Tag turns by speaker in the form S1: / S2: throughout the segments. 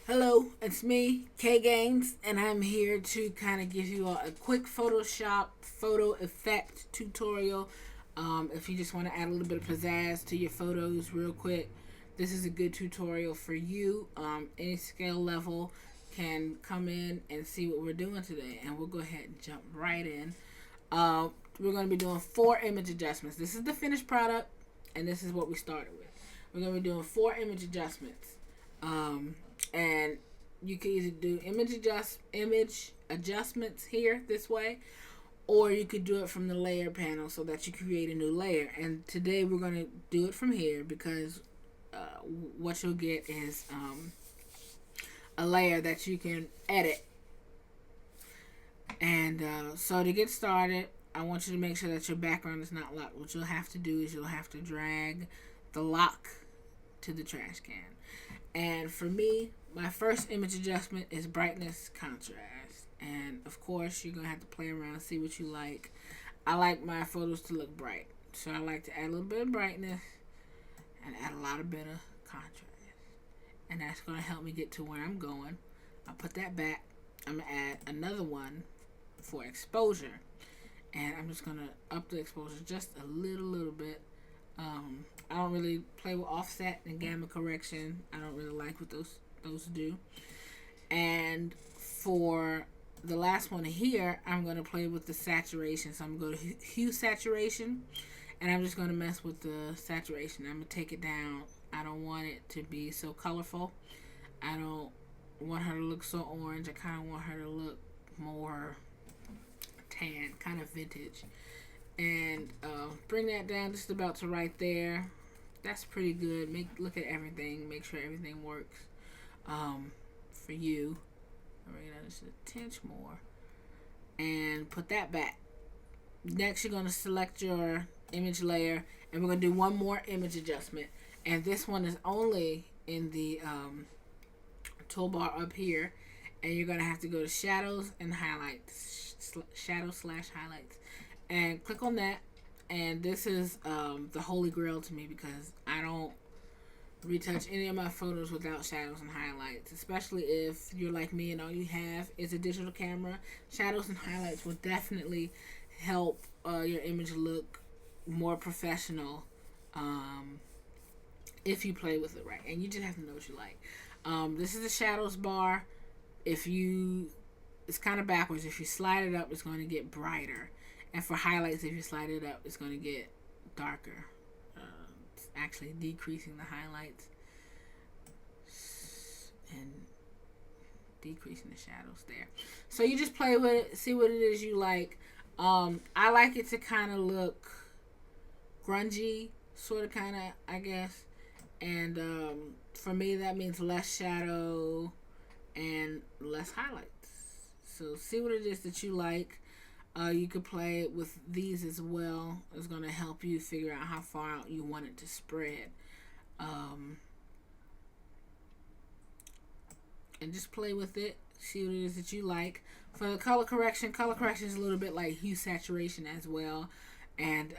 S1: Hello, it's me, K Games, and I'm here to kind of give you all a quick Photoshop photo effect tutorial. If you just want to add a little bit of pizzazz to your photos real quick, this is a good tutorial for you. Any scale level can come in and see what we're doing today, and we'll go ahead and jump right in. We're going to be doing 4 image adjustments. This is the finished product, and this is what we started with. We're going to be doing 4 image adjustments. And you can either do image adjustments here this way, or you could do it from the layer panel so that you create a new layer. And today we're going to do it from here because what you'll get is a layer that you can edit. And so to get started, I want you to make sure that your background is not locked. What you'll have to do is you'll have to drag the lock to the trash can. And for me, my first image adjustment is brightness contrast. And of course, you're going to have to play around, see what you like. I like my photos to look bright. So I like to add a little bit of brightness and add a lot of bit of contrast. And that's going to help me get to where I'm going. I'll put that back. I'm going to add another one for exposure. And I'm just going to up the exposure just a little bit. I don't really play with offset and gamma correction. I don't really like what those do. And for the last one here, I'm going to play with the saturation. So I'm going to go to hue saturation, and I'm just going to mess with the saturation. I'm going to take it down. I don't want it to be so colorful. I don't want her to look so orange. I kind of want her to look more tan, kind of vintage. And bring that down just about to right there. That's pretty good. Look at everything. Make sure everything works for you. Bring it down just a tinge more. And put that back. Next, you're going to select your image layer. And we're going to do one more image adjustment. And this one is only in the toolbar up here. And you're going to have to go to shadows and highlights. Shadow/highlights. And click on that. And this is the holy grail to me because I don't retouch any of my photos without shadows and highlights, especially if you're like me and all you have is a digital camera. Shadows and highlights will definitely help your image look more professional if you play with it right. And you just have to know what you like. This is the shadows bar. It's kind of backwards. If you slide it up, it's going to get brighter. And for highlights, if you slide it up, it's going to get darker. It's actually decreasing the highlights and decreasing the shadows there. So you just play with it, see what it is you like. I like it to kind of look grungy, sort of kind of, I guess. And for me, that means less shadow and less highlights. So see what it is that you like. You could play with these as well. It's going to help you figure out how far out you want it to spread. And just play with it. See what it is that you like. For the color correction is a little bit like hue saturation as well. And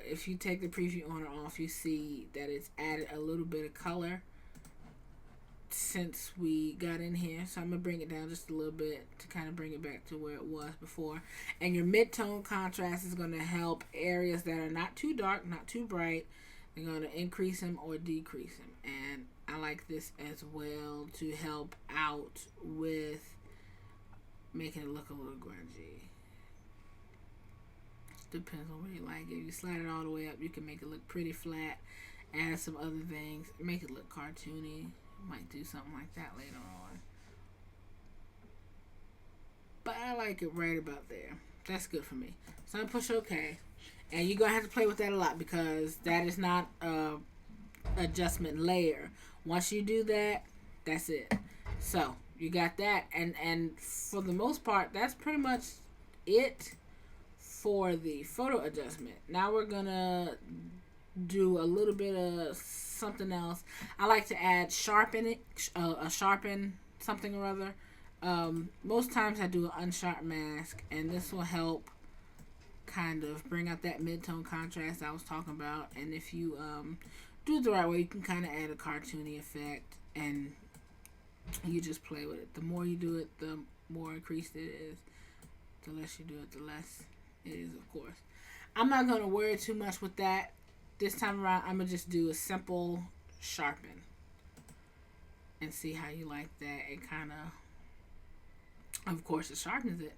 S1: if you take the preview on or off, you see that it's added a little bit of color since we got in here. So I'm going to bring it down just a little bit to kind of bring it back to where it was before. And your mid-tone contrast is going to help areas that are not too dark, not too bright. They're going to increase them or decrease them. And I like this as well to help out with making it look a little grungy. Depends on what you like. If you slide it all the way up, you can make it look pretty flat. Add some other things. Make it look cartoony. Might do something like that later on. But I like it right about there. That's good for me. So I'm going to push OK. And you're going to have to play with that a lot because that is not a adjustment layer. Once you do that, that's it. So you got that. And for the most part, that's pretty much it for the photo adjustment. Now we're going to do a little bit of something else. I like to add sharpen something or other. Most times I do an unsharp mask, and this will help kind of bring out that mid-tone contrast I was talking about. And if you do it the right way, you can kind of add a cartoony effect and You just play with it. The more you do it, the more increased it is. The less you do it, the less it is, of course. I'm not going to worry too much with that. This time around, I'm going to just do a simple sharpen and see how you like that. It kind of course, it sharpens it,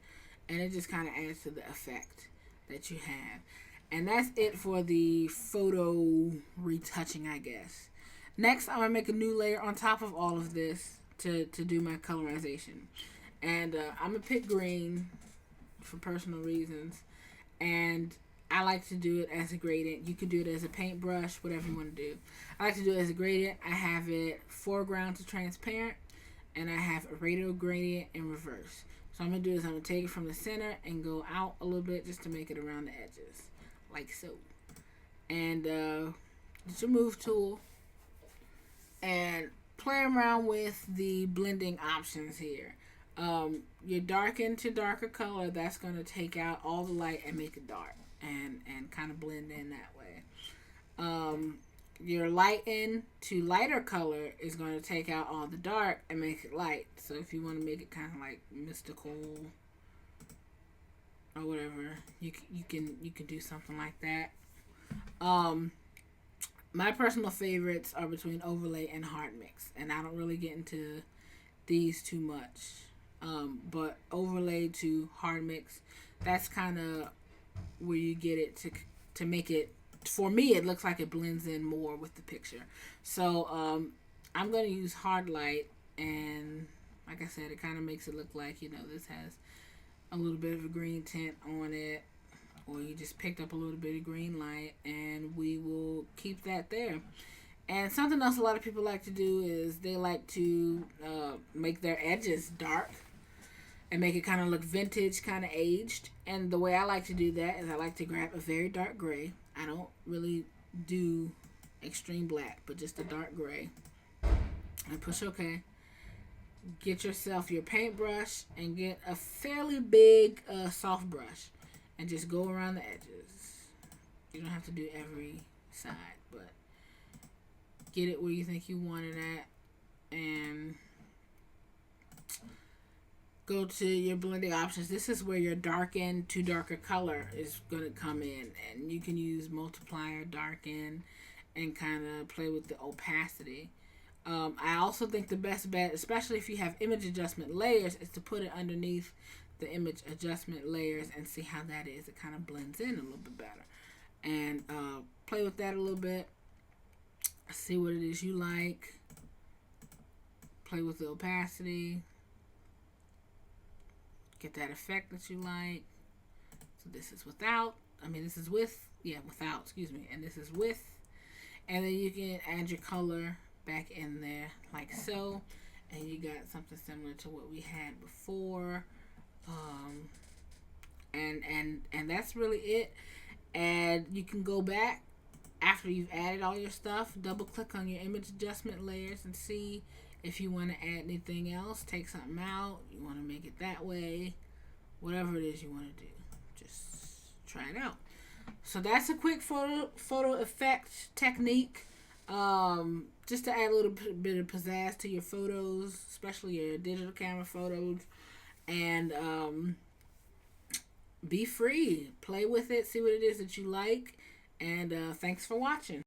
S1: and it just kind of adds to the effect that you have. And that's it for the photo retouching, I guess. Next, I'm going to make a new layer on top of all of this to do my colorization. And I'm going to pick green for personal reasons. And I like to do it as a gradient. You can do it as a paintbrush, whatever you want to do. I like to do it as a gradient. I have it foreground to transparent, and I have a radial gradient in reverse. So I'm going to do is I'm going to take it from the center and go out a little bit just to make it around the edges, like so. And get your move tool and play around with the blending options here. Your darken to darker color, that's going to take out all the light and make it dark and kind of blend in that way. Your lighten to lighter color is going to take out all the dark and make it light. So if you want to make it kind of like mystical or whatever, you can do something like that. My personal favorites are between overlay and hard mix, and I don't really get into these too much. But overlay to hard mix, that's kind of where you get it to make it. For me, it looks like it blends in more with the picture. So I'm going to use hard light, and like I said, it kind of makes it look like, this has a little bit of a green tint on it, or you just picked up a little bit of green light, and we will keep that there. And something else a lot of people like to do is they like to make their edges dark and make it kind of look vintage, kind of aged. And the way I like to do that is I like to grab a very dark gray. I don't really do extreme black, but just a dark gray. And push OK. Get yourself your paintbrush and get a fairly big soft brush and just go around the edges. You don't have to do every side, but get it where you think you want it at, and go to your blending options. This is where your darken to darker color is going to come in, and you can use multiplier, darken, and kind of play with the opacity. I also think the best bet, especially if you have image adjustment layers, is to put it underneath the image adjustment layers and see how that is. It kind of blends in a little bit better. And play with that a little bit. See what it is you like. Play with the opacity. Get that effect that you like. So this is without. This is with. Yeah, without. Excuse me. And this is with. And then you can add your color back in there like so. And you got something similar to what we had before. And that's really it. And you can go back after you've added all your stuff, double click on your image adjustment layers and see if you want to add anything else. Take something out, you want to make it that way, whatever it is you want to do, just try it out. So that's a quick photo effect technique, just to add a little bit of pizzazz to your photos, especially your digital camera photos. And be free, play with it, see what it is that you like. And thanks for watching.